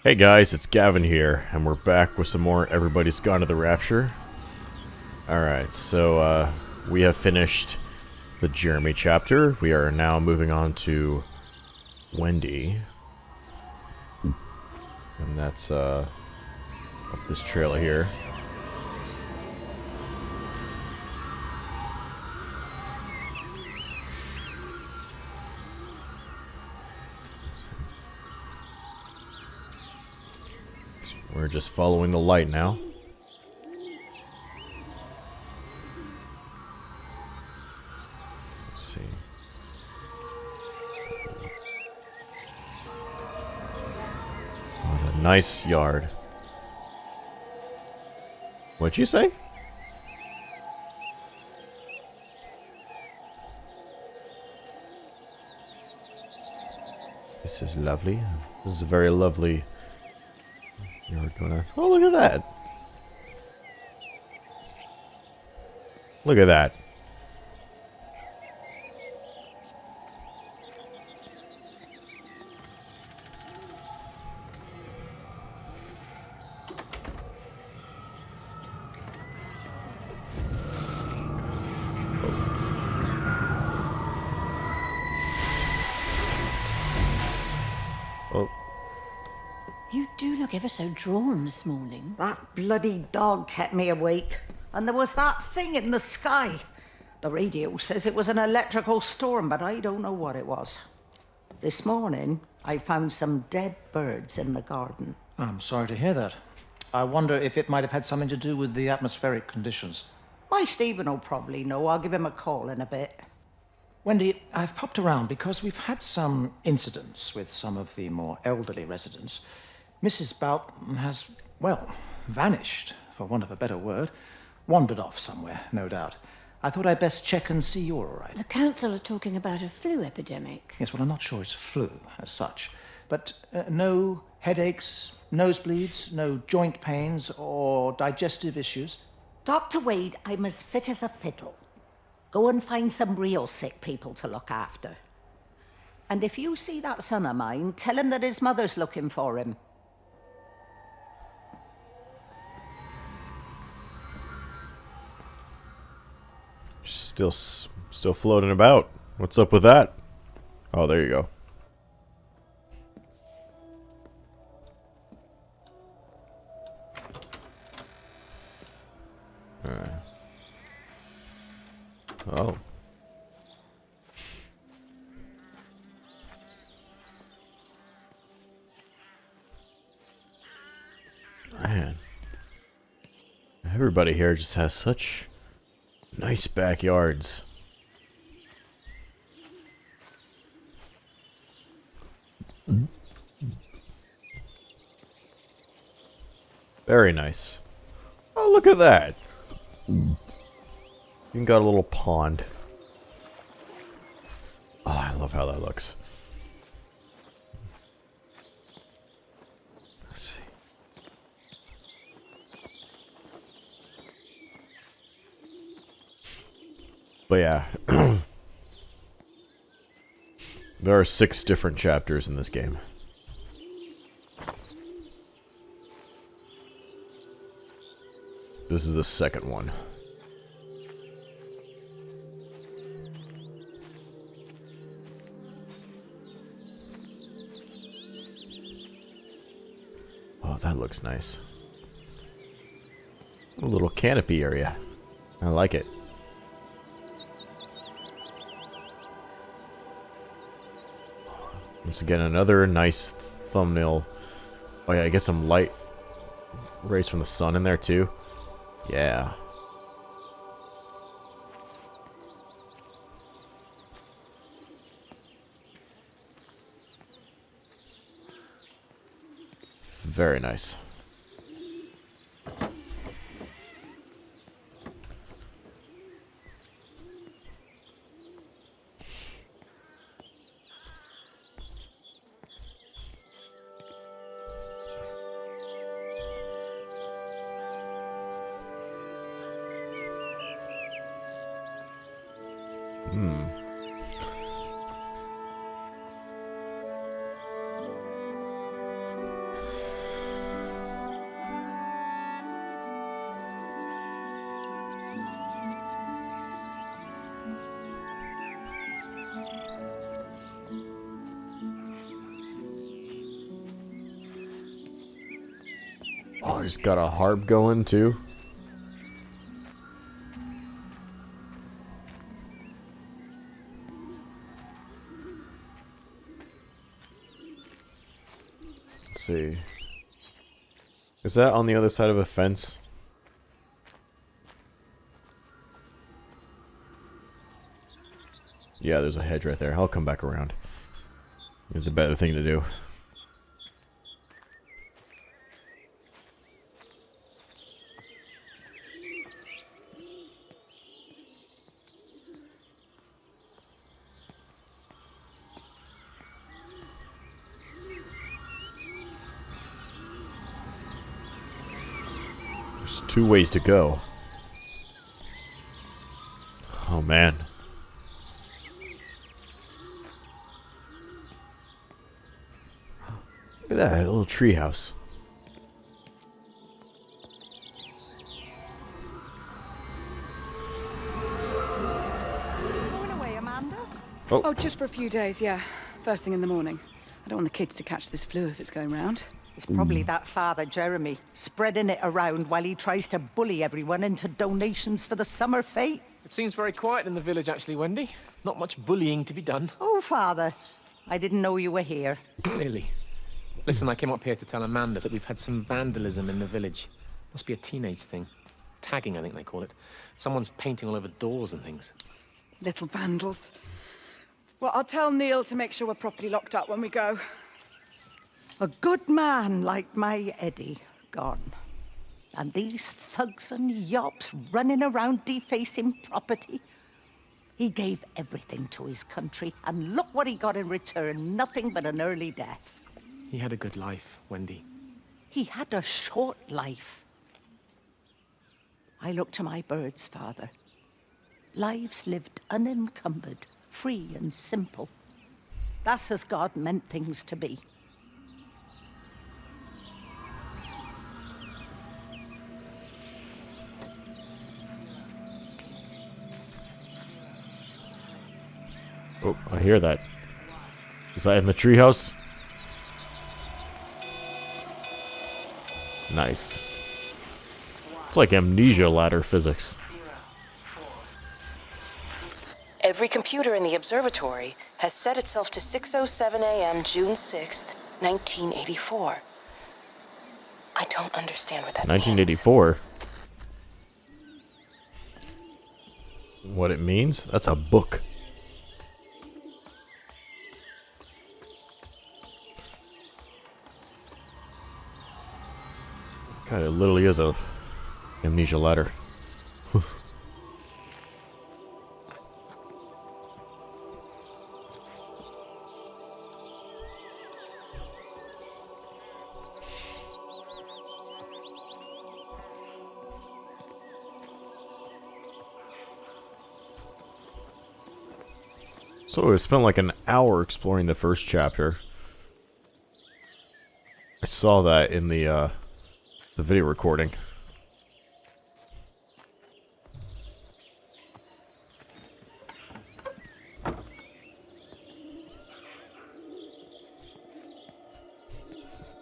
Hey guys, it's Gavin here, and we're back with some more Everybody's Gone to the Rapture. Alright, so we have finished the Jeremy chapter. We are now moving on to Wendy. And that's up this trail here. We're just following the light now. Let's see. What a nice yard. What'd you say? This is lovely. This is a very lovely... You're gonna... Oh, look at that! Look at that. Oh, You do look ever so drawn this morning. That bloody dog kept me awake. And there was that thing in the sky. The radio says it was an electrical storm, but I don't know what it was. This morning, I found some dead birds in the garden. I'm sorry to hear that. I wonder if it might have had something to do with the atmospheric conditions. My Stephen will probably know. I'll give him a call in a bit. Wendy, I've popped around because we've had some incidents with some of the more elderly residents. Mrs. Bout has, well, vanished, for want of a better word. Wandered off somewhere, no doubt. I thought I'd best check and see you're all right. The council are talking about a flu epidemic. Yes, well, I'm not sure it's flu as such. But no headaches, nosebleeds, no joint pains or digestive issues. Dr. Wade, I'm as fit as a fiddle. Go and find some real sick people to look after. And if you see that son of mine, tell him that his mother's looking for him. still floating about. What's up with that? Oh, there you go. Alright. Oh. Man. Everybody here just has such nice backyards. Very nice. Oh, look at that. You got a little pond. Oh, I love how that looks. Let's see. But yeah. There are 6 different chapters in this game. This is the second one. Oh, that looks nice. A little canopy area. I like it. Once again, another nice thumbnail. Oh yeah, I get some light rays from the sun in there too. Yeah. Very nice. Oh, he's got a harp going too. Let's see. Is that on the other side of a fence? Yeah, there's a hedge right there. I'll come back around. It's a better thing to do. There's 2 ways to go. Oh man. Look at that little treehouse. Going away, Amanda? Oh, just for a few days, yeah. First thing in the morning. I don't want the kids to catch this flu if it's going round. It's probably that father, Jeremy, spreading it around while he tries to bully everyone into donations for the summer fete. It seems very quiet in the village, actually, Wendy. Not much bullying to be done. Oh, father, I didn't know you were here. Really? Listen, I came up here to tell Amanda that we've had some vandalism in the village. Must be a teenage thing. Tagging, I think they call it. Someone's painting all over doors and things. Little vandals. Well, I'll tell Neil to make sure we're properly locked up when we go. A good man like my Eddie gone. And these thugs and yops running around defacing property. He gave everything to his country, and look what he got in return. Nothing but an early death. He had a good life, Wendy. He had a short life. I look to my birds, father. Lives lived unencumbered, free and simple. That's as God meant things to be. Oh, I hear that. Is that in the treehouse? Nice. It's like amnesia ladder physics. Every computer in the observatory has set itself to 6:07 a.m. June 6th, 1984. I don't understand what that 1984? What it means? That's a book. God, it literally is a amnesia ladder. So we spent like an hour exploring the first chapter. I saw that in the video recording.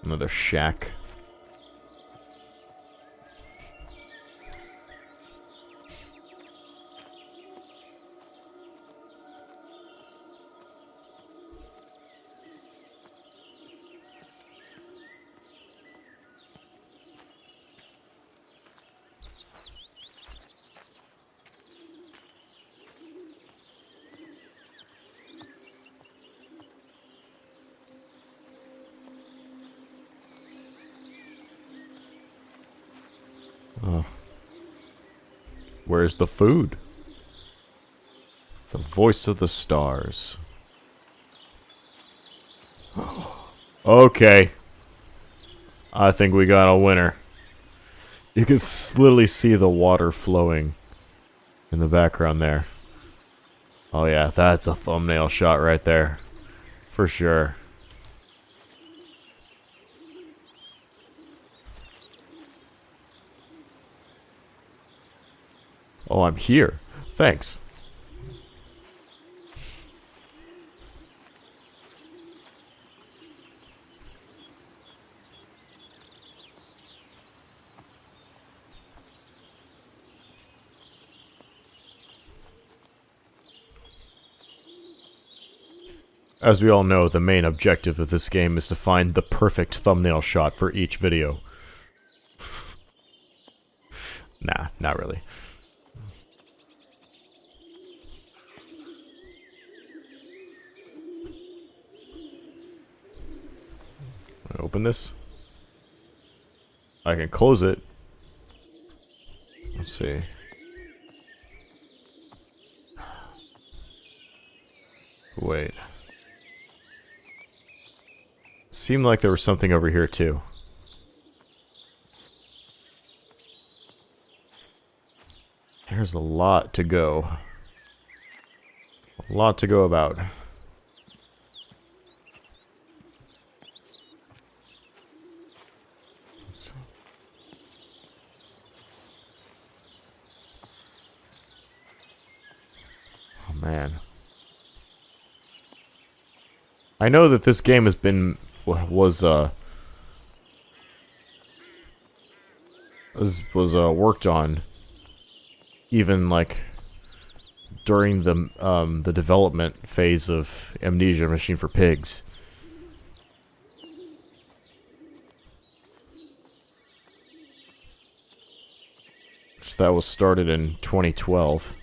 Another shack. Where's the food? The voice of the stars. Okay. I think we got a winner. You can literally see the water flowing in the background there. Oh yeah, that's a thumbnail shot right there. For sure. Oh, I'm here. Thanks. As we all know, the main objective of this game is to find the perfect thumbnail shot for each video. Nah, not really. Open this. I can close it. Let's see. Wait. Seemed like there was something over here too. There's a lot to go. A lot to go about. Oh man. I know that this game has been was worked on even like during the development phase of Amnesia Machine for Pigs. That was started in 2012.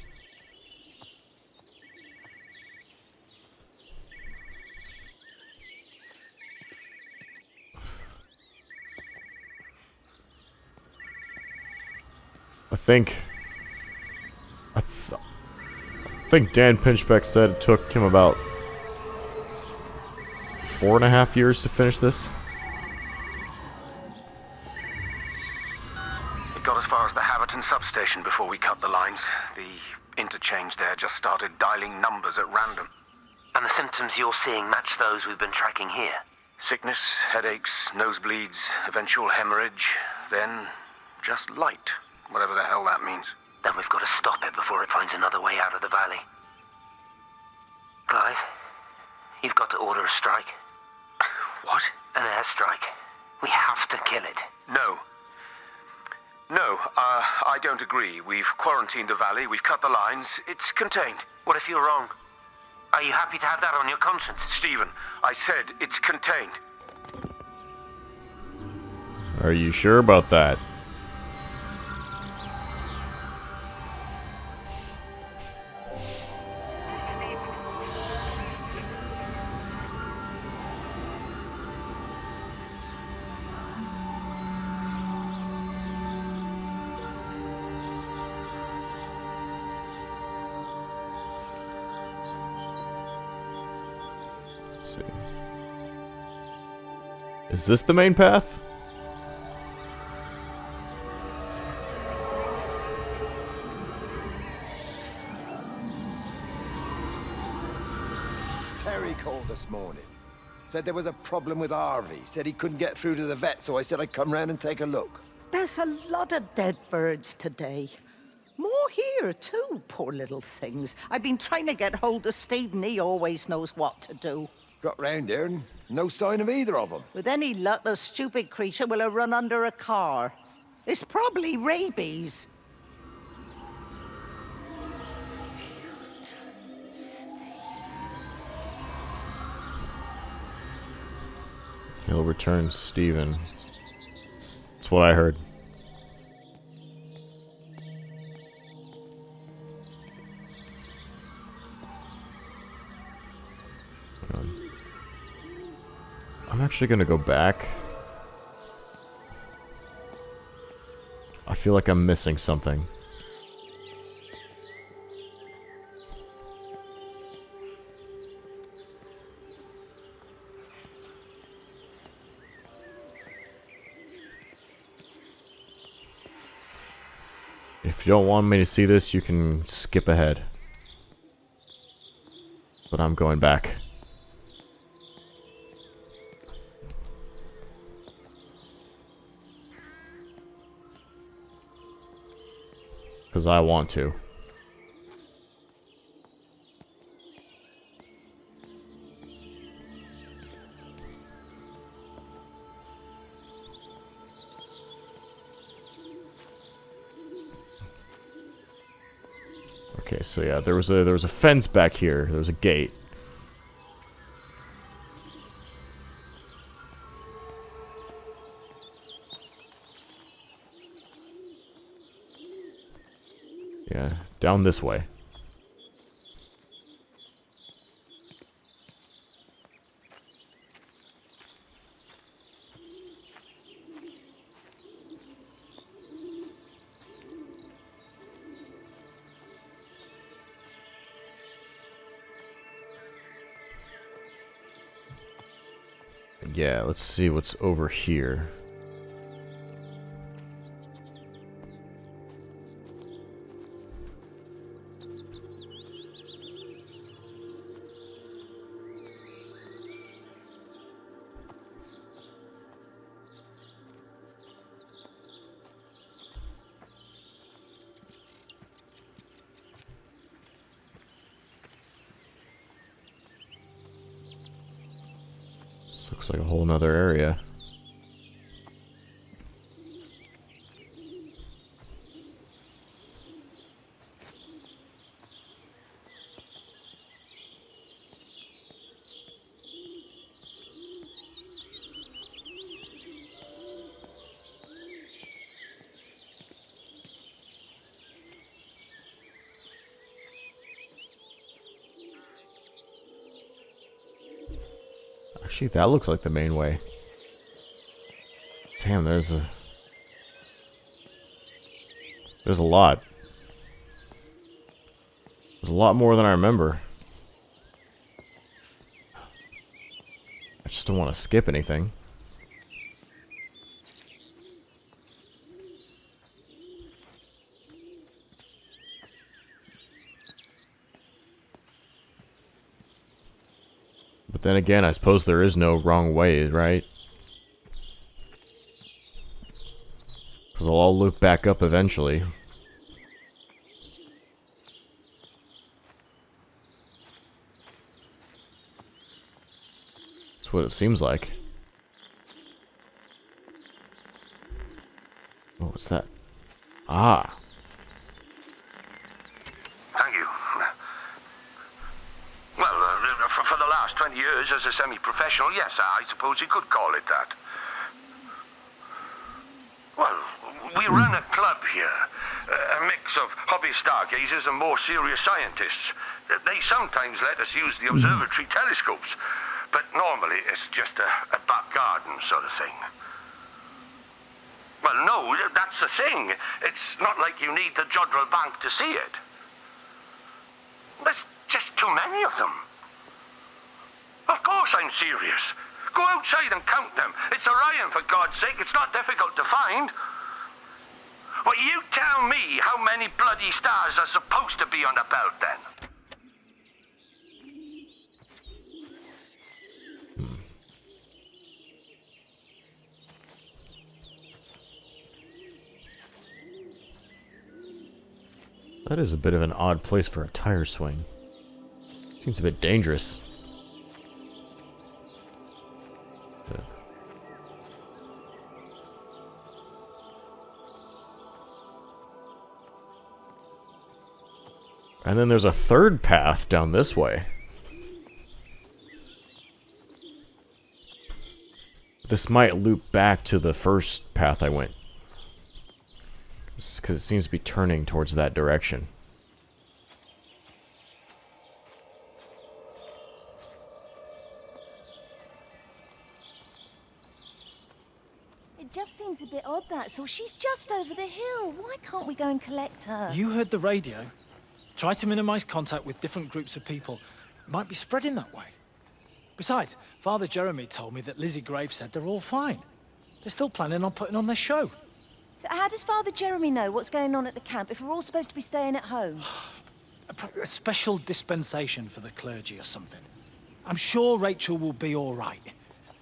I think Dan Pinchbeck said it took him about 4.5 years to finish this. It got as far as the Haverton substation before we cut the lines. The interchange there just started dialing numbers at random. And the symptoms you're seeing match those we've been tracking here? Sickness, headaches, nosebleeds, eventual hemorrhage, then just light. Whatever the hell that means. Then we've got to stop it before it finds another way out of the valley. Clive, you've got to order a strike. What? An airstrike. We have to kill it. No. No, I don't agree. We've quarantined the valley, we've cut the lines, it's contained. What if you're wrong? Are you happy to have that on your conscience? Stephen, I said it's contained. Are you sure about that? See. Is this the main path? Terry called this morning. Said there was a problem with Harvey. Said he couldn't get through to the vet, so I said I'd come round and take a look. There's a lot of dead birds today. More here, too, poor little things. I've been trying to get hold of Stephen. He always knows what to do. Got round here and no sign of either of them. With any luck, the stupid creature will have run under a car. It's probably rabies. He'll return Stephen. That's what I heard. I'm actually gonna go back. I feel like I'm missing something. If you don't want me to see this, you can skip ahead. But I'm going back. Because I want to. Okay, so yeah, there was a fence back here. There was a gate. Yeah, down this way. Yeah, let's see what's over here. This looks like a whole nother area. Actually, that looks like the main way. Damn, there's a lot. There's a lot more than I remember. I just don't want to skip anything. But then again, I suppose there is no wrong way, right? Because they'll all loop back up eventually. That's what it seems like. Oh, what's that? Ah. Thank you. Well, for the last 20 years as a semi-professional, yes, I suppose you could call it that. Well, we run a club here. A mix of hobby stargazers and more serious scientists. They sometimes let us use the observatory telescopes, but normally it's just a back garden sort of thing. Well, no, that's the thing. It's not like you need the Jodrell Bank to see it. There's just too many of them. Of course I'm serious. Go outside and count them. It's Orion, for God's sake. It's not difficult to find. Well, you tell me how many bloody stars are supposed to be on the belt, then. That is a bit of an odd place for a tire swing. Seems a bit dangerous. And then there's a third path down this way. This might loop back to the first path I went. Because it seems to be turning towards that direction. It just seems a bit odd, that's all. She's just over the hill. Why can't we go and collect her? You heard the radio. Try to minimize contact with different groups of people. It might be spreading that way. Besides, Father Jeremy told me that Lizzie Graves said they're all fine. They're still planning on putting on their show. So how does Father Jeremy know what's going on at the camp if we're all supposed to be staying at home? A special dispensation for the clergy or something. I'm sure Rachel will be all right.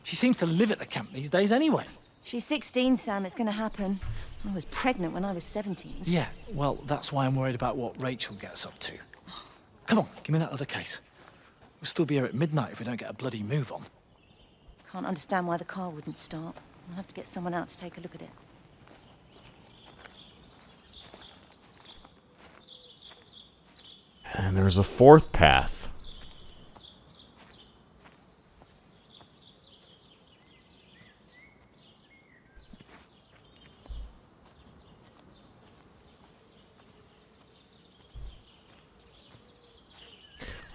She seems to live at the camp these days anyway. She's 16, Sam. It's going to happen. I was pregnant when I was 17. Yeah, well, that's why I'm worried about what Rachel gets up to. Come on, give me that other case. We'll still be here at midnight if we don't get a bloody move on. Can't understand why the car wouldn't start. I'll have to get someone out to take a look at it. And there's a fourth path.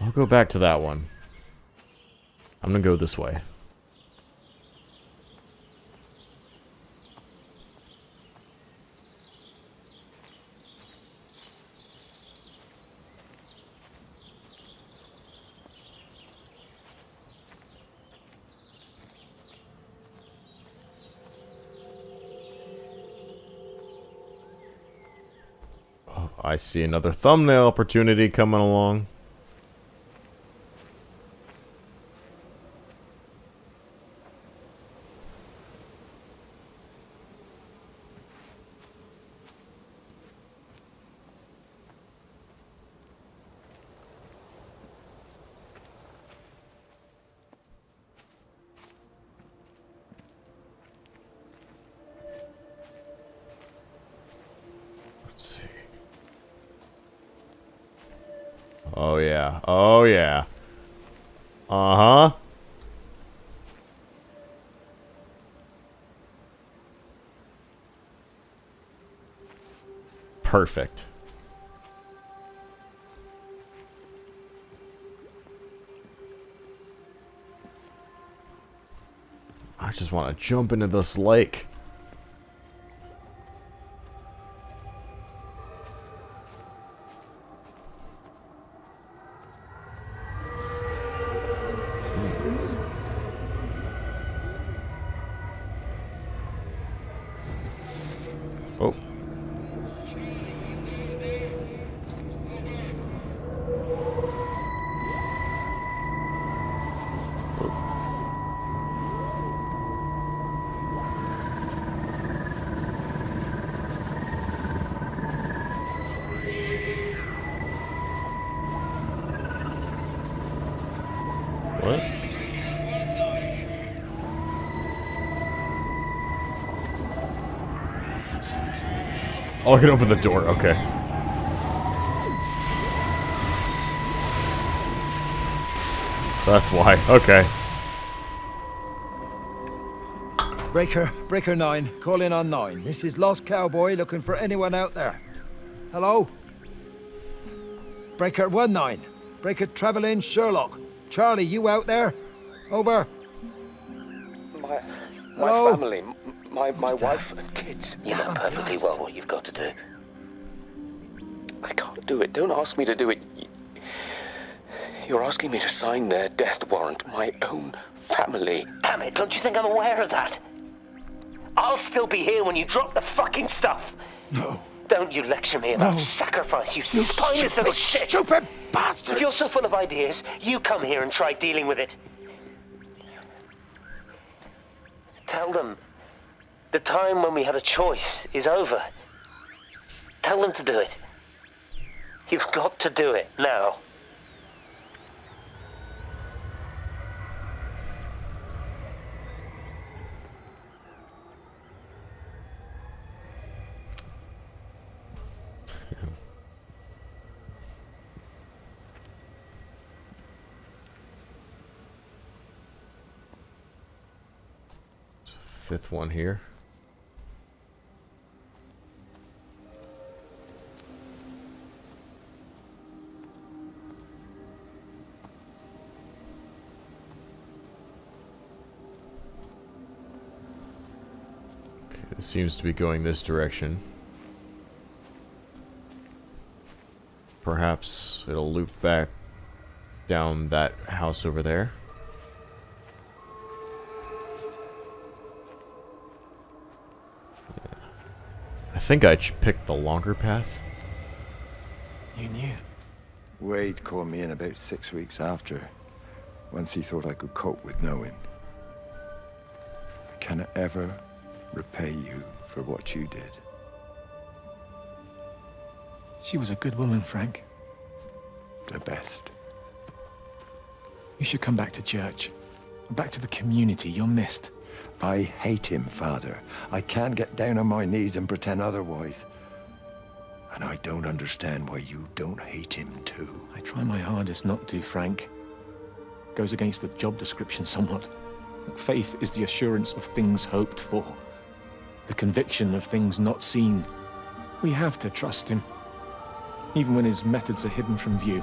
I'll go back to that one. I'm gonna go this way. Oh, I see another thumbnail opportunity coming along. Let's see. Oh yeah. Oh yeah. Uh-huh. Perfect. I just want to jump into this lake. Oh. What? Oh, I can open the door. Okay. That's why. Okay. Breaker 9, call in on 9. This is Lost Cowboy looking for anyone out there. Hello? Breaker 19. Breaker Travelin' Sherlock. Charlie, you out there? Over. My Hello? family, my wife and kids. You know perfectly well what you've got to do. I can't do it. Don't ask me to do it. You're asking me to sign their death warrant. My own family. Damn it, don't you think I'm aware of that? I'll still be here when you drop the fucking stuff. No. Don't you lecture me about sacrifice, you spineless little shit. Stupid bastard! If you're so full of ideas, you come here and try dealing with it. Tell them the time when we had a choice is over. Tell them to do it. You've got to do it now. Fifth one here. Okay, it seems to be going this direction. Perhaps it'll loop back down that house over there. I think I picked the longer path. You knew. Wade called me in about 6 weeks after, once he thought I could cope with knowing. Can I ever repay you for what you did? She was a good woman, Frank. The best. You should come back to church. Back to the community. You're missed. I hate him, Father. I can't get down on my knees and pretend otherwise. And I don't understand why you don't hate him too. I try my hardest not to, Frank. Goes against the job description somewhat. Faith is the assurance of things hoped for. The conviction of things not seen. We have to trust him. Even when his methods are hidden from view.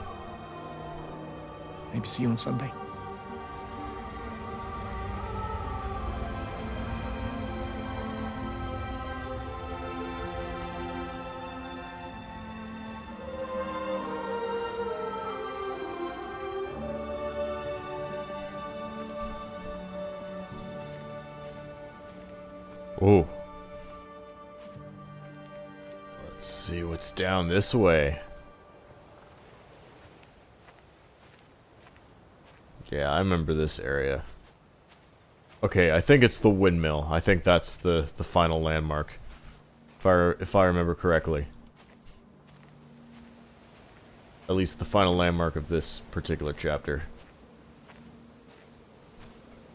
Maybe see you on Sunday. Oh. Let's see what's down this way. Yeah, I remember this area. Okay, I think it's the windmill. I think that's the final landmark. If I remember correctly. At least the final landmark of this particular chapter.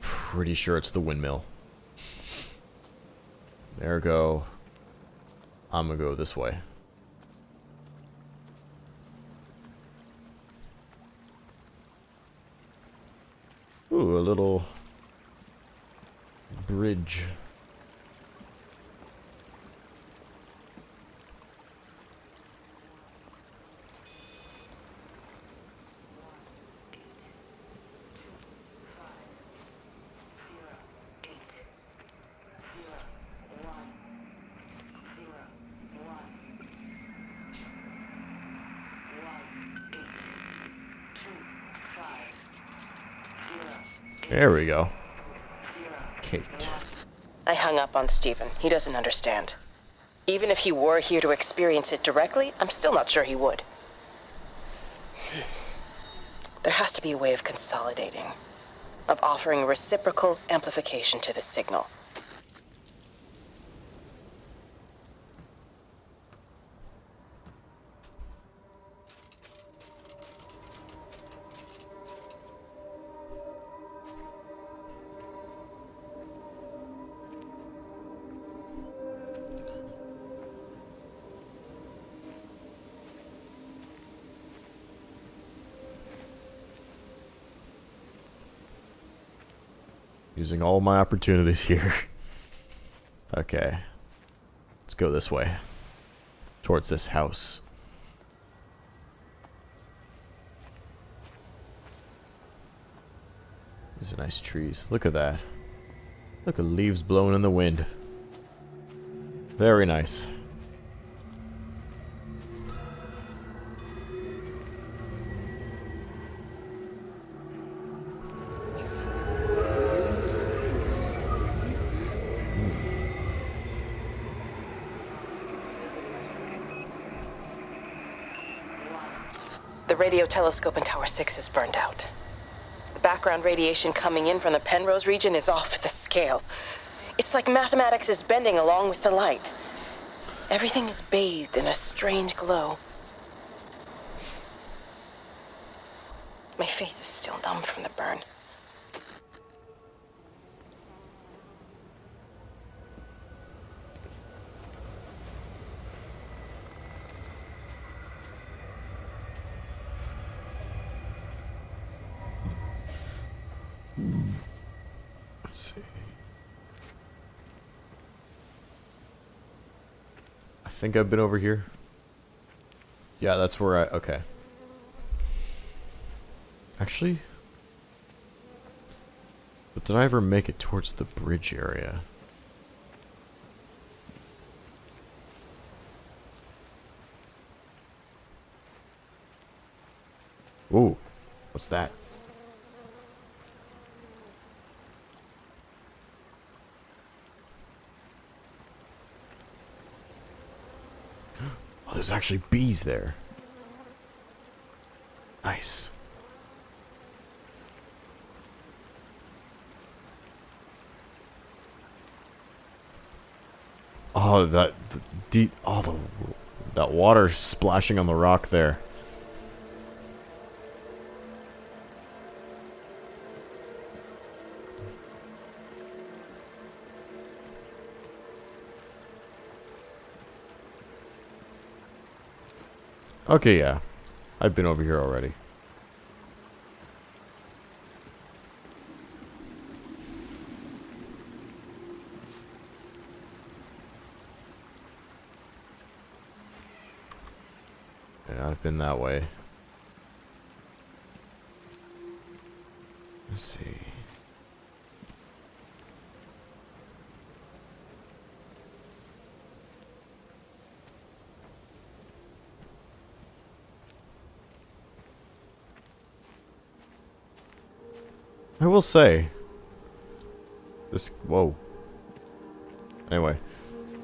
Pretty sure it's the windmill. There we go. I'm gonna go this way. Ooh, a little bridge. There we go. Kate. I hung up on Stephen. He doesn't understand. Even if he were here to experience it directly, I'm still not sure he would. There has to be a way of consolidating, of offering reciprocal amplification to the signal. Using all my opportunities here. Okay. Let's go this way. Towards this house. These are nice trees. Look at that. Look at leaves blowing in the wind. Very nice. The radio telescope in Tower 6 is burned out. The background radiation coming in from the Penrose region is off the scale. It's like mathematics is bending along with the light. Everything is bathed in a strange glow. My face is still numb from the burn. Let's see. I think I've been over here. Yeah, that's where I... Okay. Actually... But did I ever make it towards the bridge area? Ooh. What's that? Oh, there's actually bees there. Nice. Oh, that deep. Oh, that water splashing on the rock there. Okay, yeah. I've been over here already. Yeah, I've been that way. Let's see. I will say, this, whoa. Anyway,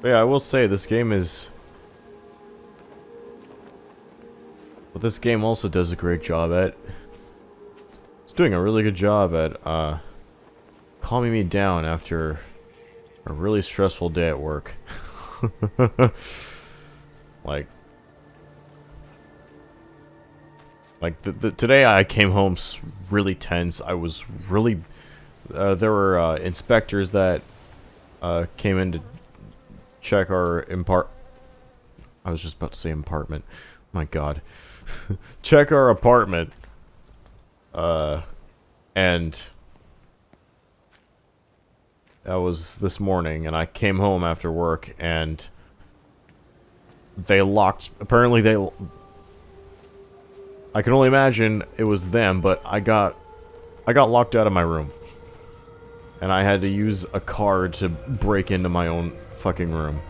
but yeah, I will say this game is, what this game also does a great job at, it's doing a really good job at, calming me down after a really stressful day at work. Today I came home really tense. I was really, there were inspectors that came in to check our I was just about to say apartment. My God. Check our apartment. And that was this morning, and I came home after work, and they locked, apparently I can only imagine it was them, but I got locked out of my room. And I had to use a card to break into my own fucking room.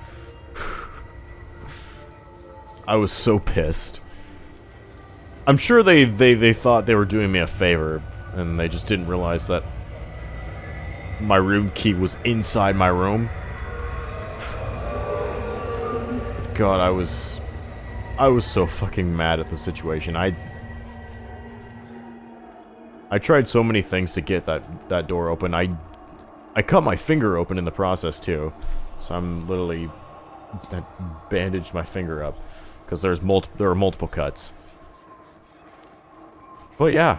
I was so pissed. I'm sure they thought they were doing me a favor, and they just didn't realize that my room key was inside my room. God, I was so fucking mad at the situation. I tried so many things to get that door open. I cut my finger open in the process too, so I'm literally bandaged my finger up because there were multiple cuts. But yeah,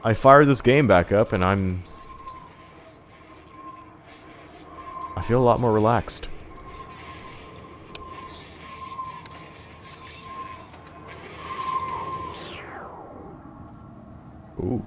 I fired this game back up, and I feel a lot more relaxed. Ooh.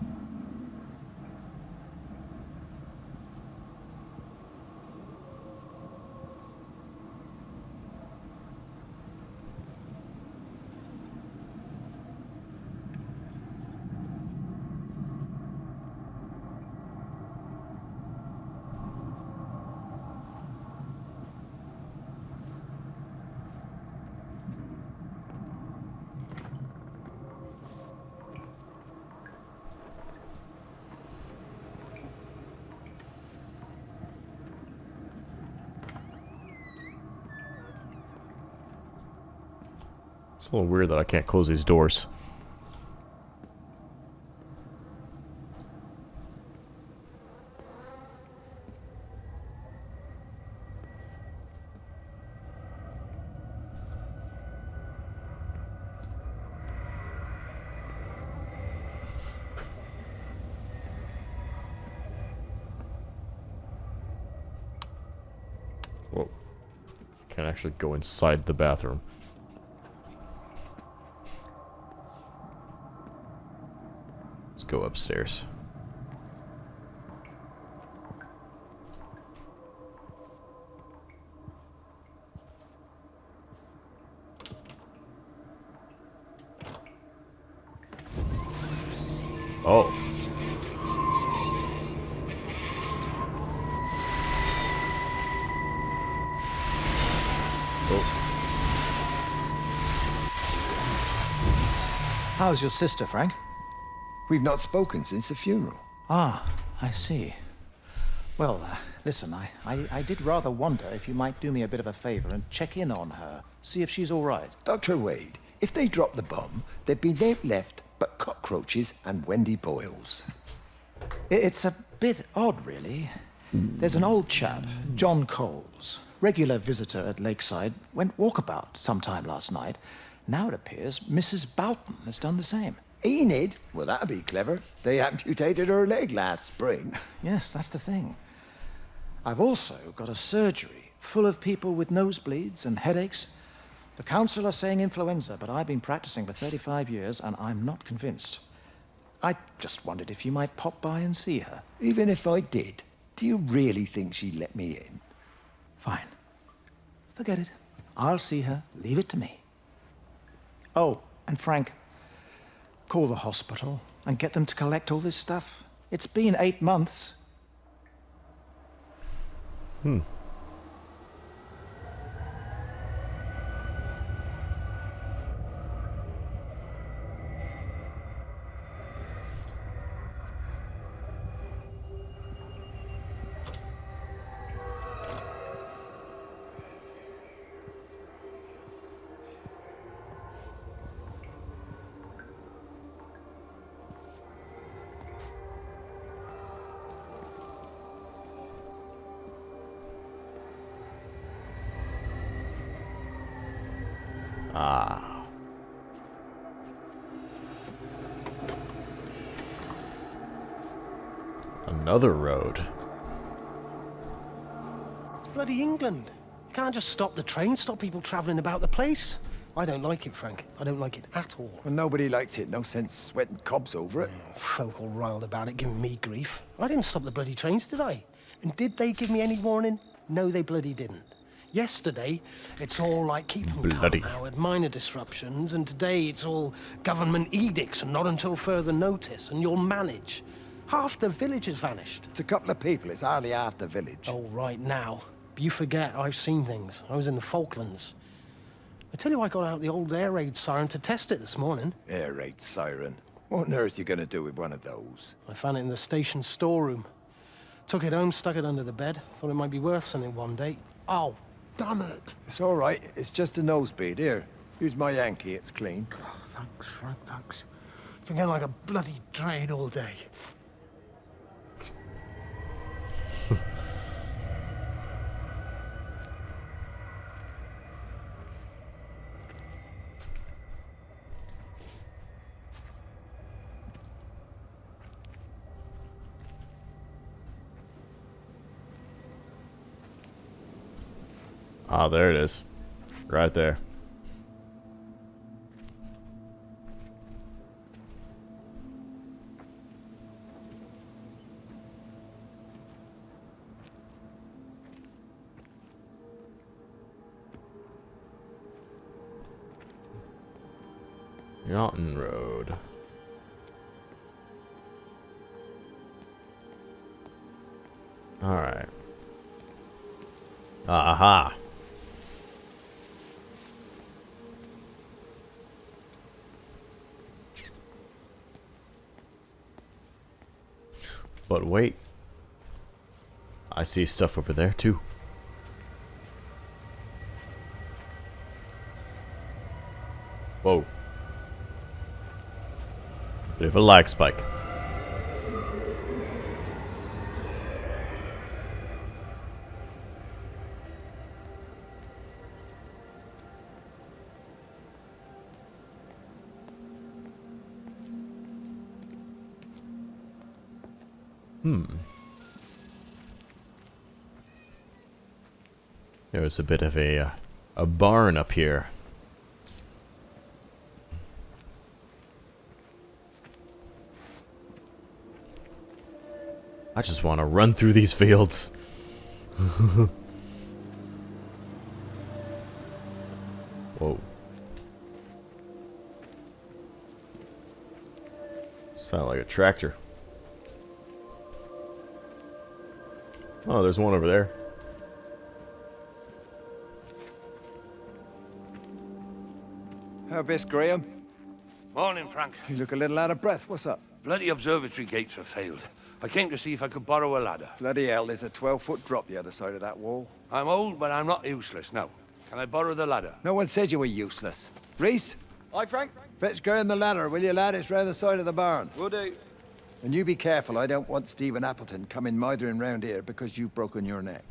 It's a little weird that I can't close these doors. Whoa. Can't actually go inside the bathroom. Let's go upstairs. Oh. How's your sister, Frank? We've not spoken since the funeral. Ah, I see. Well, listen, I did rather wonder if you might do me a bit of a favor and check in on her, see if she's all right. Dr. Wade, if they dropped the bomb, there'd be no left but cockroaches and Wendy Boyles. It's a bit odd, really. There's an old chap, John Coles, regular visitor at Lakeside, went walkabout sometime last night. Now it appears Mrs. Boughton has done the same. Enid? Well, that'd be clever. They amputated her leg last spring. Yes, that's the thing. I've also got a surgery full of people with nosebleeds and headaches. The council are saying influenza, but I've been practicing for 35 years and I'm not convinced. I just wondered if you might pop by and see her. Even if I did, do you really think she'd let me in? Fine. Forget it. I'll see her. Leave it to me. Oh, and Frank, call the hospital. and get them to collect all this stuff. It's been 8 months. Ah. Another road. It's bloody England. You can't just stop the train, stop people travelling about the place. I don't like it, Frank. I don't like it at all. Well, nobody likes it. No sense sweating cobs over it. Folk all riled about it, giving me grief. I didn't stop the bloody trains, did I? And did they give me any warning? No, they bloody didn't. Yesterday, it's all like keep them Bloody. calm now with minor disruptions, and today it's all government edicts and not until further notice, and you'll manage. Half the village has vanished. It's a couple of people. It's hardly half the village. Oh, right now. You forget, I've seen things. I was in the Falklands. I tell you, I got out the old air raid siren to test it this morning. Air raid siren. What on earth are you going to do with one of those? I found it in the station storeroom. Took it home, stuck it under the bed. Thought it might be worth something one day. Oh, damn it. It's all right. It's just a nosebleed. Here, use my Yankee. It's clean. Oh, thanks, Frank, thanks. Been getting like a bloody drain all day. Ah, there it is. Right there. Yachten Road. Alright. Aha. But wait. I see stuff over there too. Whoa. Bit of a lag spike. There's a bit of a barn up here. I just want to run through these fields. Whoa. Sound like a tractor. Oh, there's one over there. How best, Graham? Morning, Frank. You look a little out of breath. What's up? Bloody observatory gates have failed. I came to see if I could borrow a ladder. Bloody hell, there's a 12-foot drop the other side of that wall. I'm old, but I'm not useless. Now, can I borrow the ladder? No one said you were useless. Reese? Hi, Frank. Fetch Graham the ladder, will you, lad? It's round the side of the barn. Will do. And you be careful. I don't want Stephen Appleton coming mithering round here because you've broken your neck.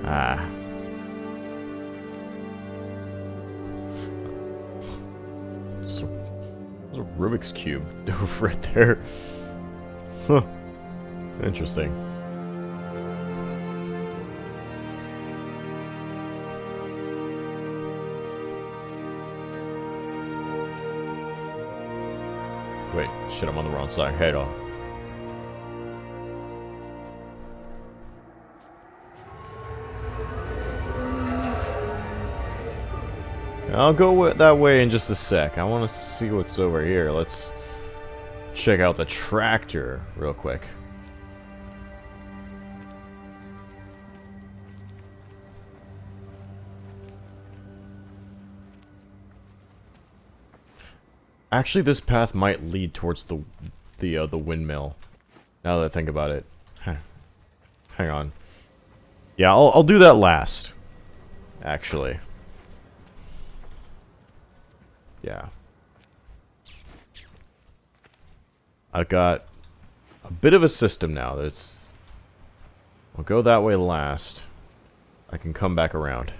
Ah. There's a Rubik's Cube right there. Huh. Interesting. Wait, shit, I'm on the wrong side. Head on. I'll go that way in just a sec. I want to see what's over here. Let's check out the tractor real quick. Actually, this path might lead towards the windmill. Now that I think about it. Hang on. Yeah, I'll do that last. Actually. Yeah. I've got a bit of a system now. I'll go that way last. I can come back around.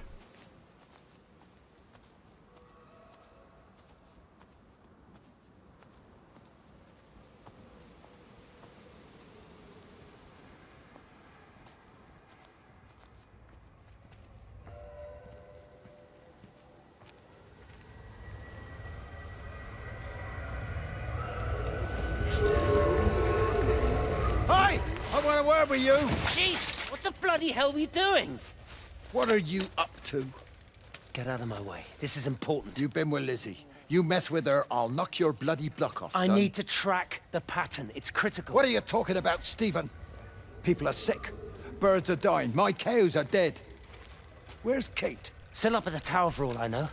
Hi! I want to word with you! Jeez, what the bloody hell are you doing? What are you up to? Get out of my way. This is important. You've been with Lizzie. You mess with her, I'll knock your bloody block off, I son. need to track the pattern. It's critical. What are you talking about, Stephen? People are sick. Birds are dying. My cows are dead. Where's Kate? Still up at the tower for all I know.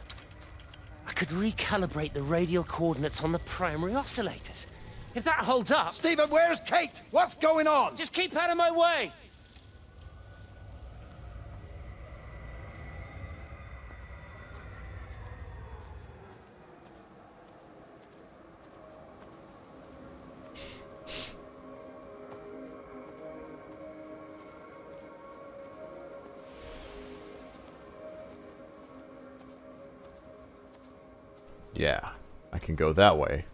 I could recalibrate the radial coordinates on the primary oscillators. If that holds up... Stephen, where's Kate? What's going on? Just keep out of my way! Yeah, I can go that way.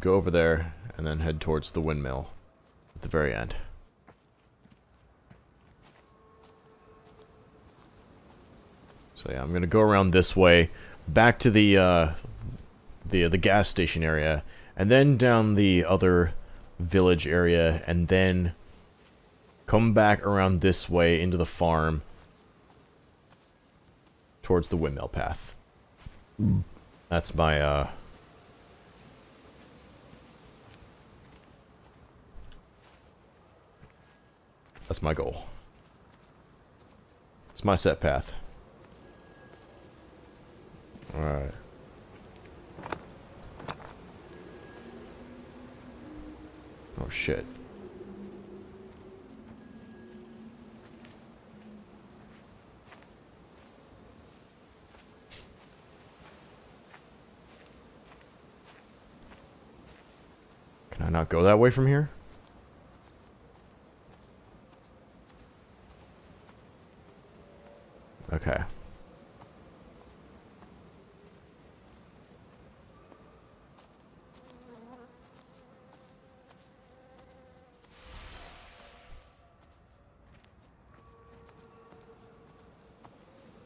Go over there, and then head towards the windmill at the very end. So yeah, I'm gonna go around this way, back to the gas station area, and then down the other village area, and then come back around this way into the farm towards the windmill path. That's my that's my goal. It's my set path. Alright. Oh shit. Can I not go that way from here? Okay.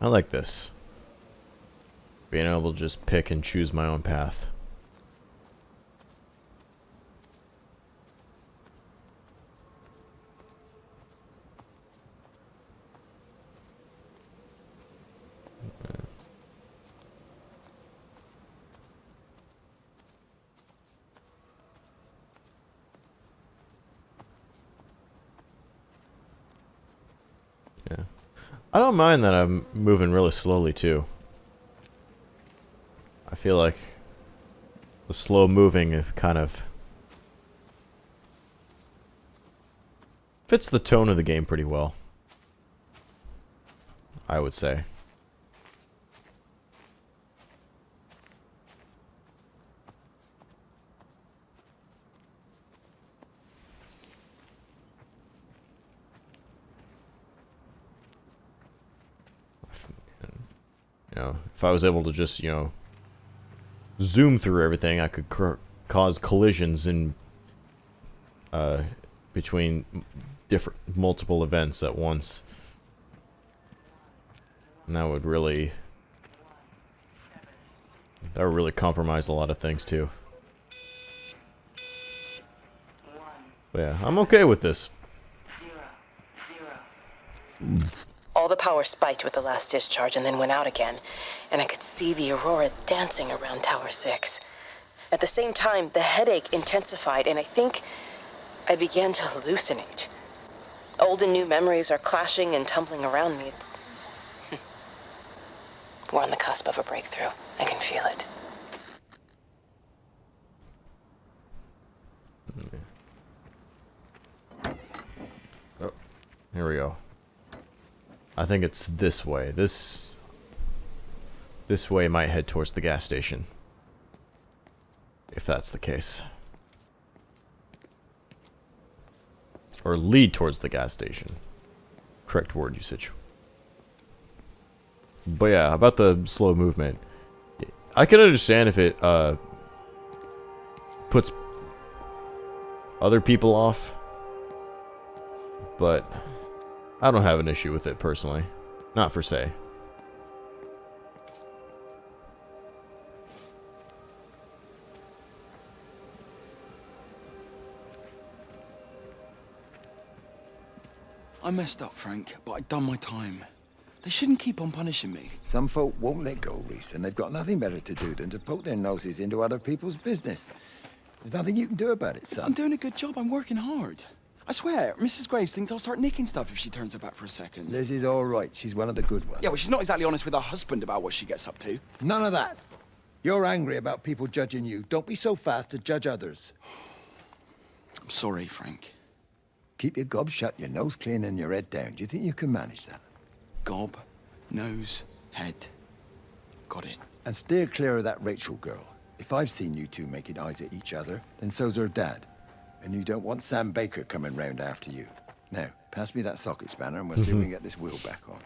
I like this. Being able to just pick and choose my own path. Yeah. I don't mind that I'm moving really slowly too. I feel like the slow moving kind of fits the tone of the game pretty well, I would say. You know, if I was able to just, you know, zoom through everything, I could cause collisions in between multiple events at once, and that would really compromise a lot of things too. But yeah, I'm okay with this. All the power tower spiked with the last discharge and then went out again, and I could see the aurora dancing around Tower 6. At the same time, the headache intensified, and I think I began to hallucinate. Old and new memories are clashing and tumbling around me. We're on the cusp of a breakthrough. I can feel it. Oh, here we go. I think it's this way. This way might head towards the gas station. If that's the case. Or lead towards the gas station. Correct word usage. But yeah, about the slow movement. I can understand if it puts other people off. But I don't have an issue with it personally. Not for say. I messed up, Frank, but I'd done my time. They shouldn't keep on punishing me. Some folk won't let go, Reese, and they've got nothing better to do than to poke their noses into other people's business. There's nothing you can do about it, son. I'm doing a good job. I'm working hard. I swear, Mrs. Graves thinks I'll start nicking stuff if she turns her back for a second. Lizzie's all right. She's one of the good ones. Yeah, well, she's not exactly honest with her husband about what she gets up to. None of that. You're angry about people judging you. Don't be so fast to judge others. I'm sorry, Frank. Keep your gob shut, your nose clean, and your head down. Do you think you can manage that? Gob, nose, head. Got it. And steer clear of that Rachel girl. If I've seen you two making eyes at each other, then so's her dad. And you don't want Sam Baker coming round after you. Now, pass me that socket spanner and we'll see if we can get this wheel back on.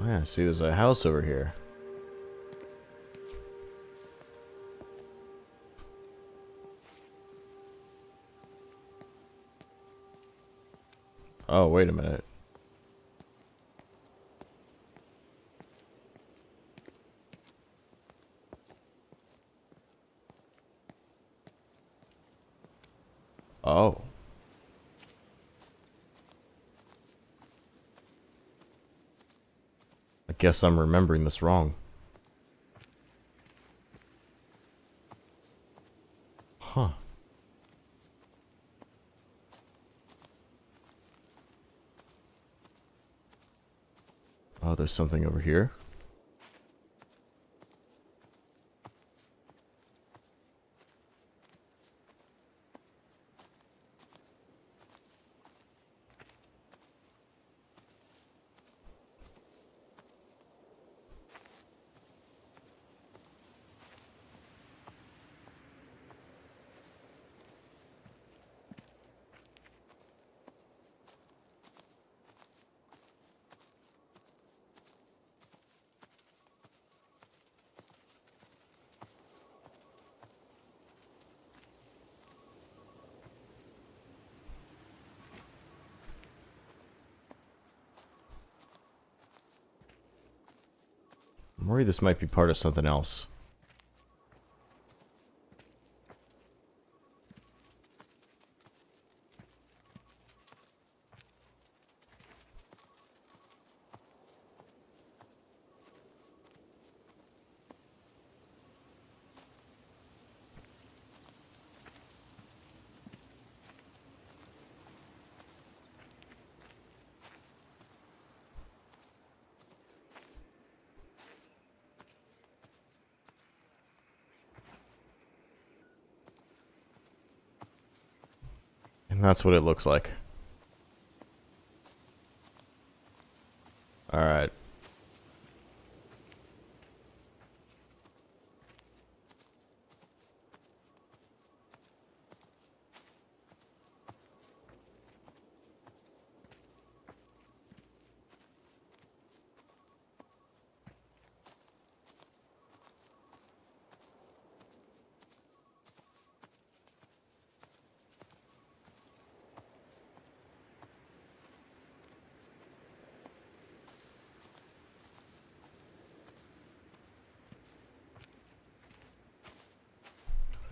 Oh yeah, see there's a house over here. Oh, wait a minute. Oh. I guess I'm remembering this wrong. Huh. Oh, there's something over here. I'm worried this might be part of something else. And that's what it looks like. Alright.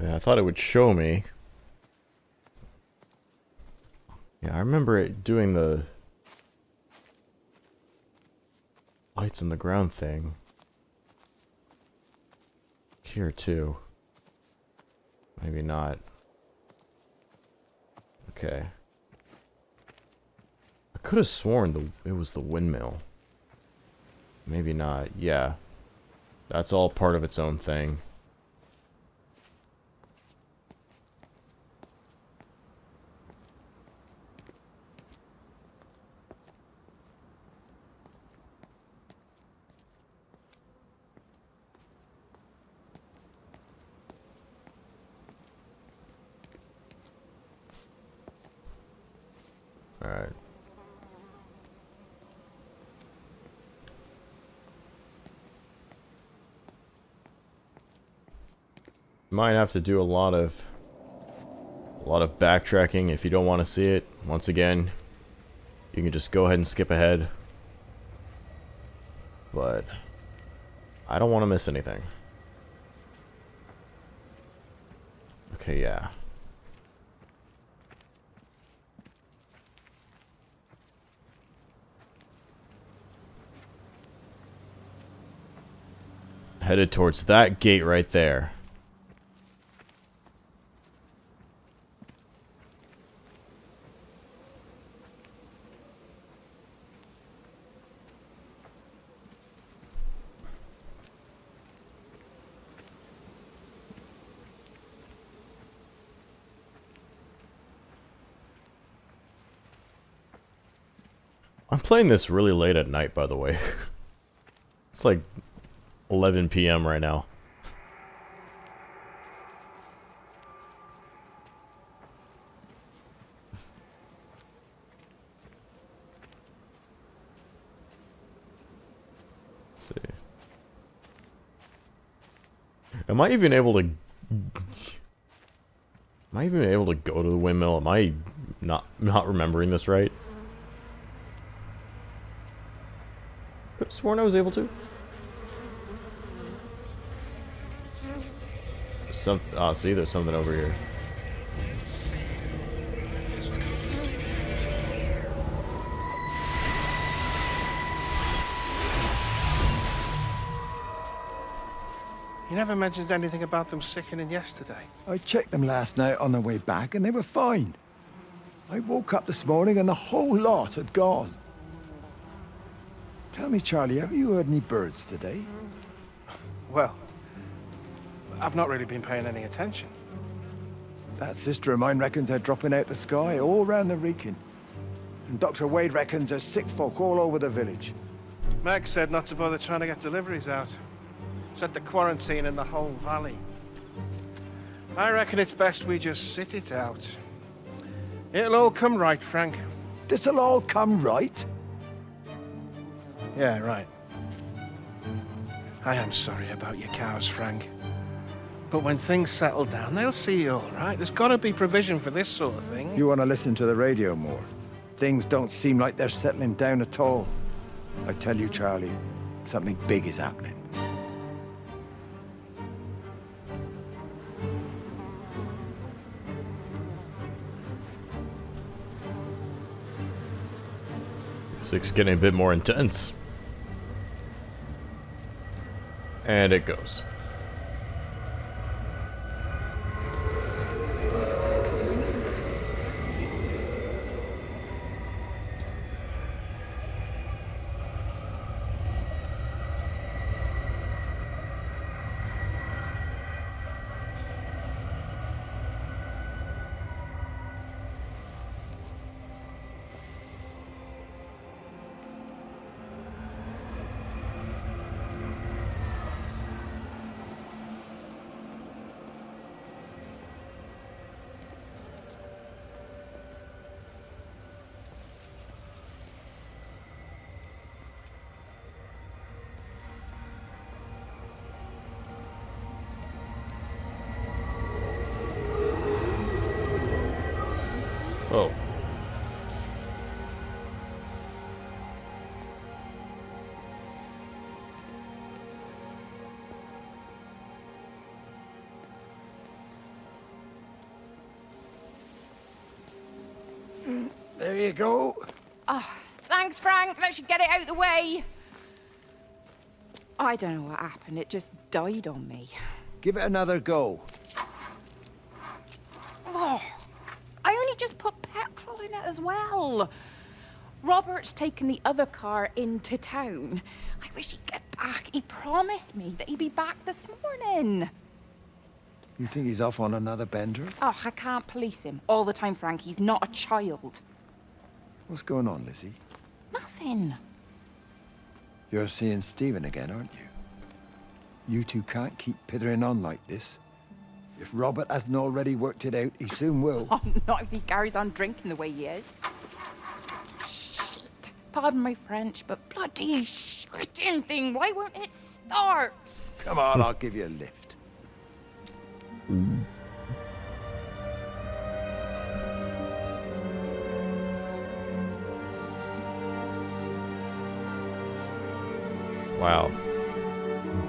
Yeah, I thought it would show me. Yeah, I remember it doing the lights in the ground thing. Here too. Maybe not. Okay. I could have sworn it was the windmill. Maybe not. Yeah. That's all part of its own thing. Alright. Might have to do a lot of backtracking if you don't want to see it. Once again, you can just go ahead and skip ahead. But I don't want to miss anything. Okay, yeah. Headed towards that gate right there. I'm playing this really late at night, by the way. It's like 11 p.m. right now. Let's see. Am I even able to... Am I even able to go to the windmill? Am I not remembering this right? Could have sworn I was able to. See, there's something over here. You never mentioned anything about them sickening yesterday. I checked them last night on the way back and they were fine. I woke up this morning and the whole lot had gone. Tell me, Charlie, have you heard any birds today? Well, I've not really been paying any attention. That sister of mine reckons they're dropping out the sky all round the Wrekin. And Dr. Wade reckons there's sick folk all over the village. Meg said not to bother trying to get deliveries out. Said the quarantine in the whole valley. I reckon it's best we just sit it out. It'll all come right, Frank. This'll all come right? Yeah, right. I am sorry about your cows, Frank. But when things settle down, they'll see you all right. There's gotta be provision for this sort of thing. You want to listen to the radio more? Things don't seem like they're settling down at all. I tell you, Charlie, something big is happening. Music's getting a bit more intense. And it goes. Oh. There you go. Oh, thanks, Frank. That should get it out of the way. I don't know what happened. It just died on me. Give it another go. Oh, I only just put petrol in it as well. Robert's taken the other car into town. I wish he'd get back. He promised me that he'd be back this morning. You think he's off on another bender? Oh, I can't police him all the time, Frank. He's not a child. What's going on, Lizzie? Nothing. You're seeing Stephen again, aren't you? You two can't keep pithering on like this. If Robert hasn't already worked it out, he soon will. Oh, not if he carries on drinking the way he is. Shit. Pardon my French, but bloody shitting thing, why won't it start? Come on, I'll give you a lift. Wow.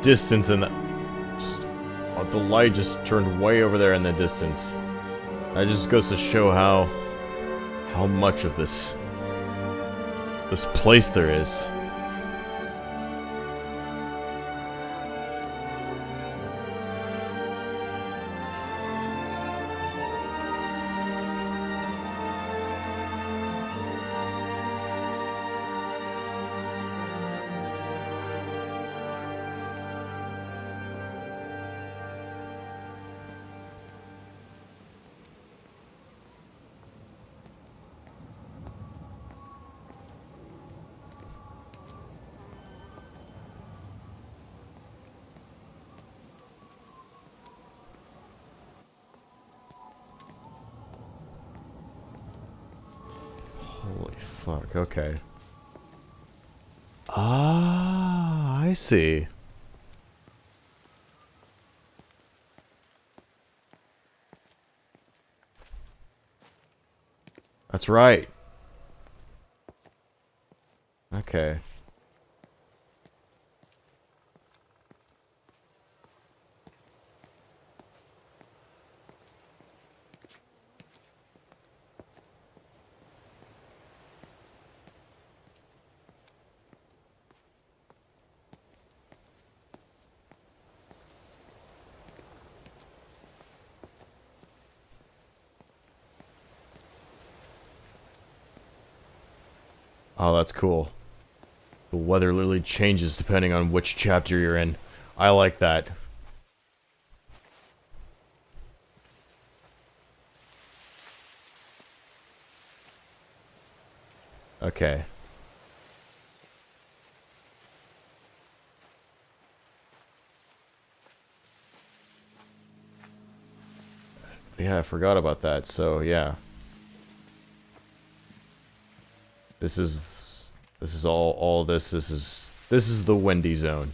Distance in the... the light just turned way over there in the distance. That just goes to show how much of this place there is. Holy fuck, okay. Ah, I see. That's right. Okay. Oh, that's cool. The weather literally changes depending on which chapter you're in. I like that. Okay. Yeah, I forgot about that. So, yeah. This is all this is the windy zone.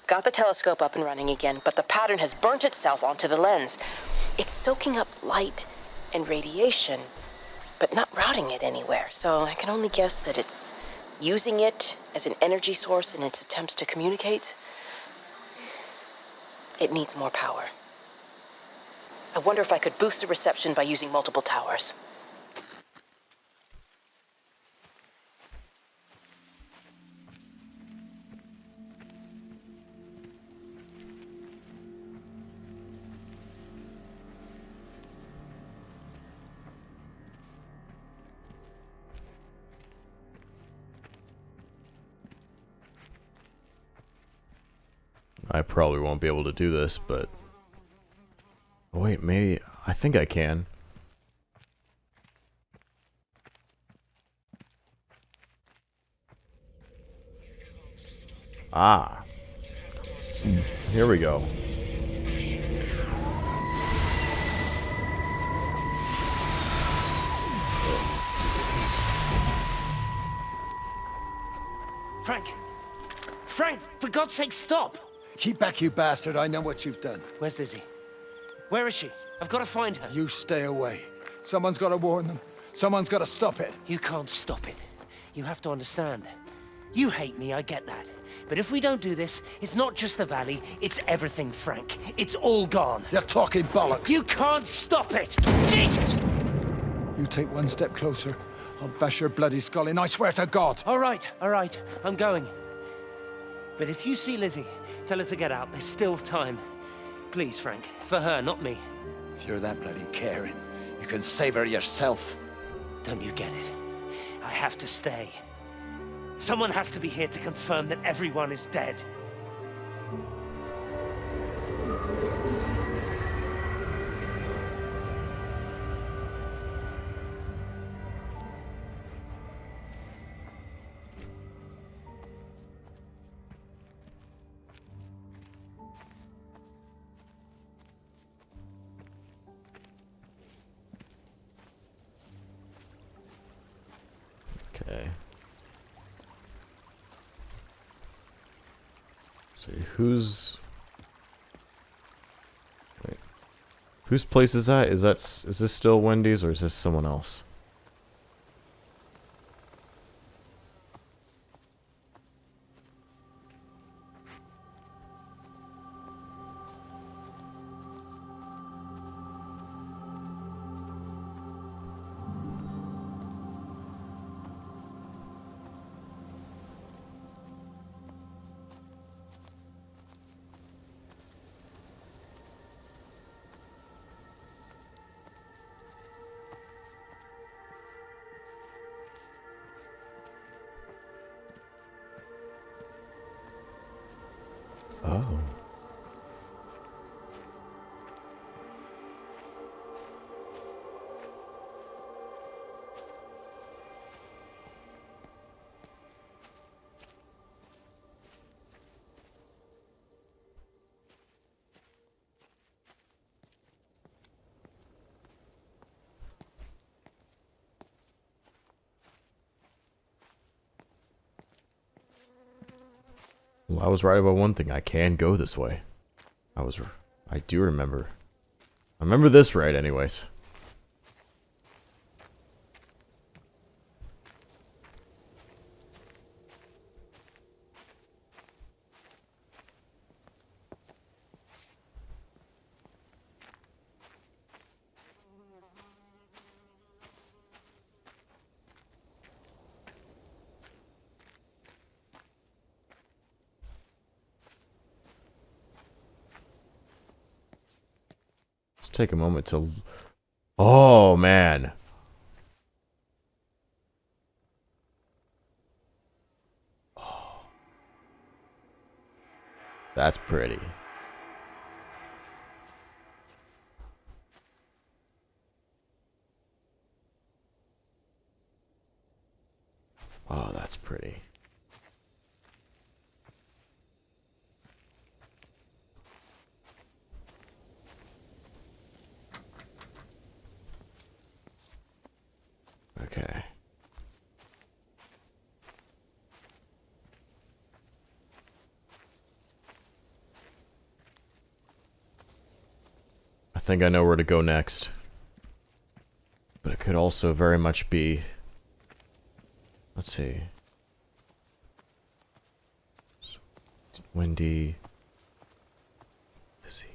Got the telescope up and running again, but the pattern has burnt itself onto the lens. It's soaking up light and radiation, but not routing it anywhere, so I can only guess that it's using it as an energy source in its attempts to communicate. It needs more power. I wonder if I could boost the reception by using multiple towers. I probably won't be able to do this, but... Oh, wait, maybe... I think I can. Ah. Here we go. Frank! Frank, for God's sake, stop! Keep back, you bastard. I know what you've done. Where's Lizzie? Where is she? I've got to find her. You stay away. Someone's got to warn them. Someone's got to stop it. You can't stop it. You have to understand. You hate me, I get that. But if we don't do this, it's not just the valley, it's everything, Frank. It's all gone. You're talking bollocks. You can't stop it! Jesus! You take one step closer, I'll bash your bloody skull in, I swear to God. All right, I'm going. But if you see Lizzie, tell her to get out. There's still time. Please, Frank. For her, not me. If you're that bloody caring, you can save her yourself. Don't you get it? I have to stay. Someone has to be here to confirm that everyone is dead. Okay. So whose place is that? Is this still Wendy's or is this someone else? Oh. Well, I was right about one thing. I can go this way. I do remember. I remember this right anyways. Take a moment to... Oh, man. Oh. That's pretty. Oh, that's pretty. Okay. I think I know where to go next. But it could also very much be... Let's see. Wendy... Lizzie.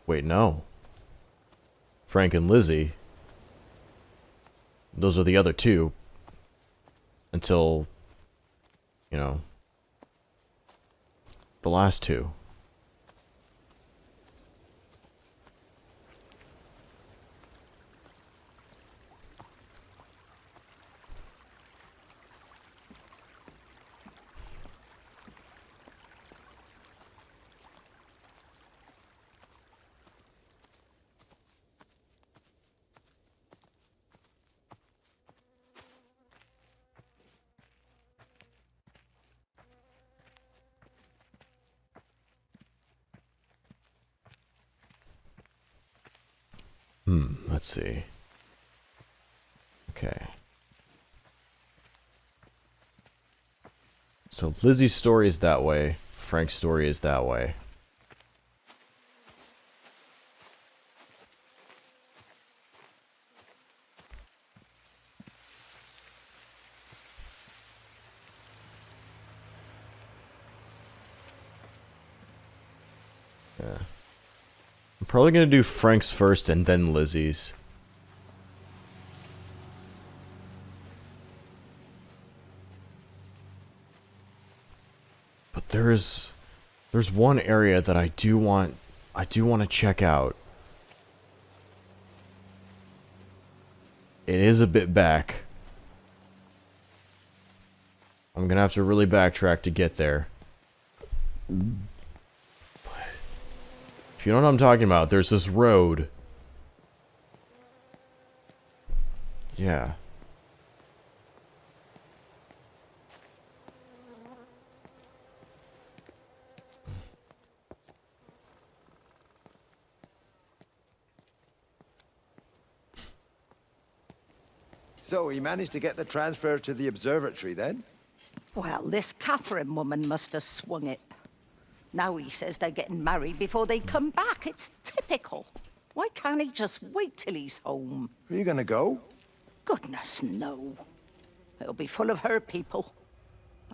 Wait, no. Frank and Lizzie. Those are the other two. Until, you know, the last two. Let's see. Okay. So Lizzie's story is that way. Frank's story is that way. Probably gonna do Frank's first and then Lizzie's. But there's one area that I do want to check out. It is a bit back. I'm gonna have to really backtrack to get there. If you know what I'm talking about, there's this road. Yeah. So he managed to get the transfer to the observatory then? Well, this Catherine woman must have swung it. Now he says they're getting married before they come back. It's typical. Why can't he just wait till he's home? Are you gonna go? Goodness, no. It'll be full of her people.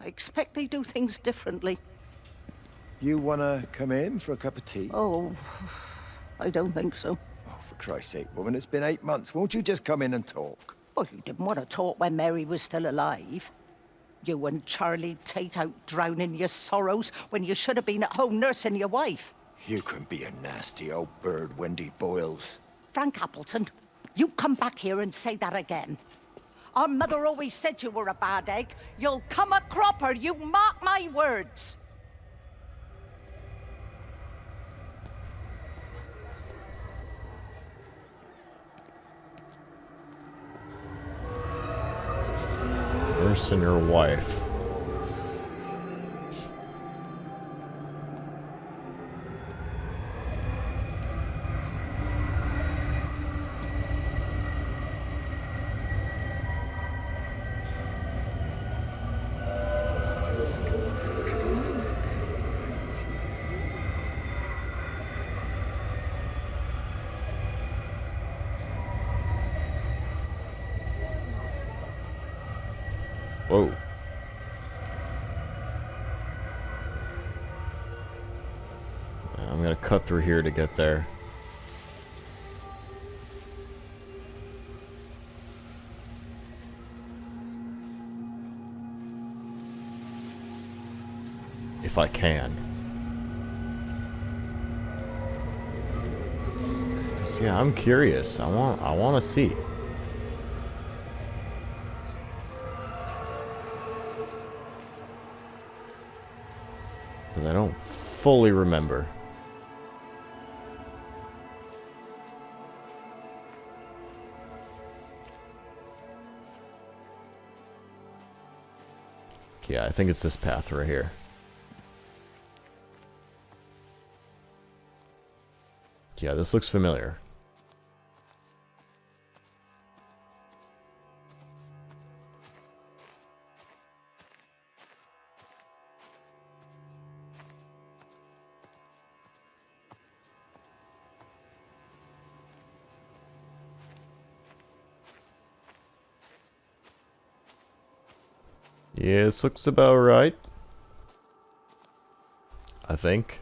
I expect they do things differently. You wanna come in for a cup of tea? Oh, I don't think so. Oh, for Christ's sake, woman, it's been 8 months. Won't you just come in and talk? Well, you didn't want to talk when Mary was still alive. You and Charlie Tate out drowning your sorrows when you should have been at home nursing your wife. You can be a nasty old bird, Wendy Boyles. Frank Appleton, you come back here and say that again. Our mother always said you were a bad egg. You'll come a cropper, you mark my words. Nursing your wife. Whoa. I'm gonna cut through here to get there. If I can. 'Cause, yeah, I'm curious. I want to see. Because I don't fully remember. Yeah, I think it's this path right here. Yeah, this looks familiar. Yeah, this looks about right. I think.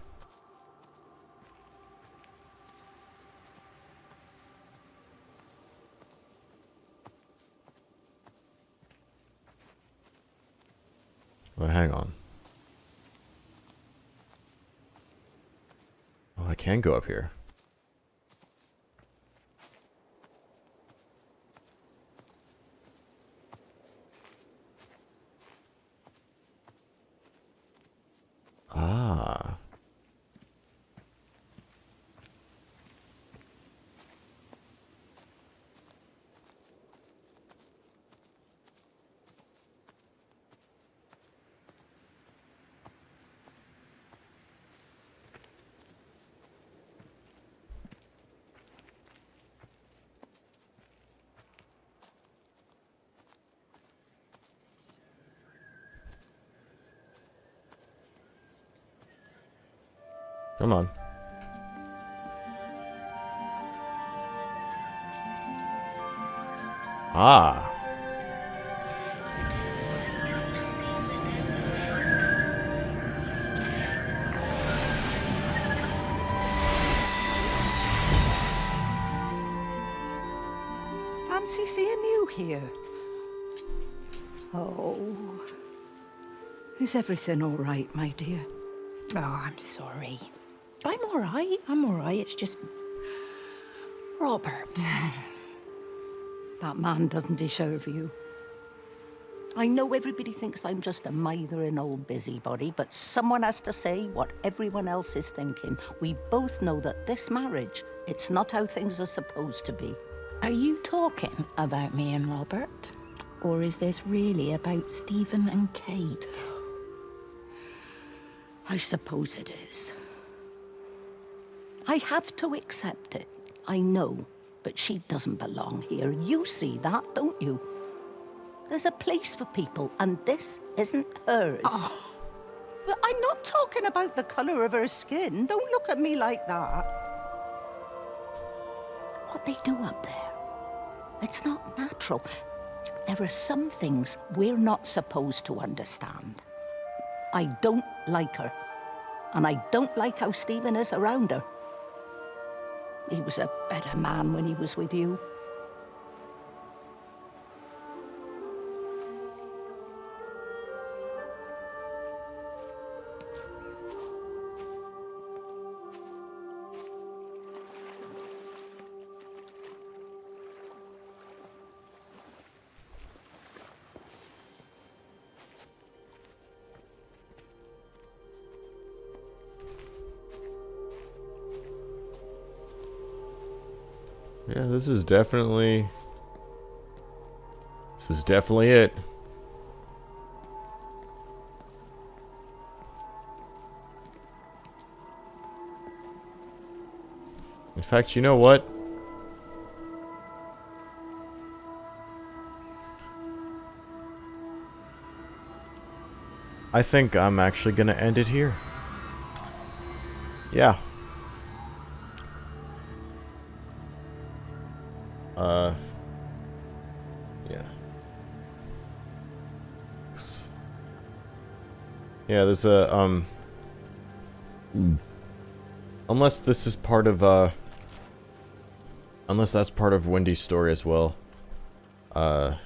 Well, hang on. Oh, I can go up here. Ah. Come on. Ah. fancy seeing you here. Oh. Is everything all right, my dear? Oh, I'm sorry. I'm all right. I'm all right. It's just... Robert. That man doesn't deserve you. I know everybody thinks I'm just a mithering old busybody, but someone has to say what everyone else is thinking. We both know that this marriage, it's not how things are supposed to be. Are you talking about me and Robert? Or is this really about Stephen and Kate? I suppose it is. I have to accept it. I know, but she doesn't belong here. You see that, don't you? There's a place for people, and this isn't hers. Oh. But I'm not talking about the colour of her skin. Don't look at me like that. What they do up there, it's not natural. There are some things we're not supposed to understand. I don't like her, and I don't like how Stephen is around her. He was a better man when he was with you. Yeah, this is definitely it. In fact, you know what? I think I'm actually gonna end it here. Yeah. Yeah. Yeah, there's a, unless this is part of, unless that's part of Wendy's story as well. I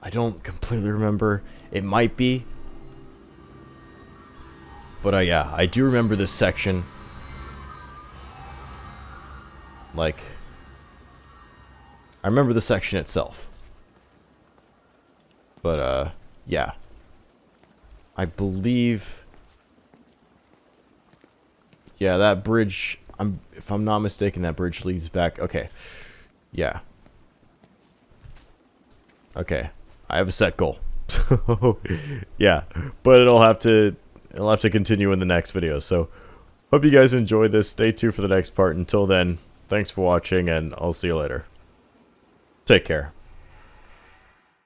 don't completely remember. It might be. But, yeah, I do remember this section. Like, I remember the section itself. But, yeah. I believe... Yeah, that bridge... if I'm not mistaken, that bridge leads back... Okay. Yeah. Okay. I have a set goal. So, yeah. But it'll have to continue in the next video. So, hope you guys enjoyed this. Stay tuned for the next part. Until then, thanks for watching, and I'll see you later. Take care.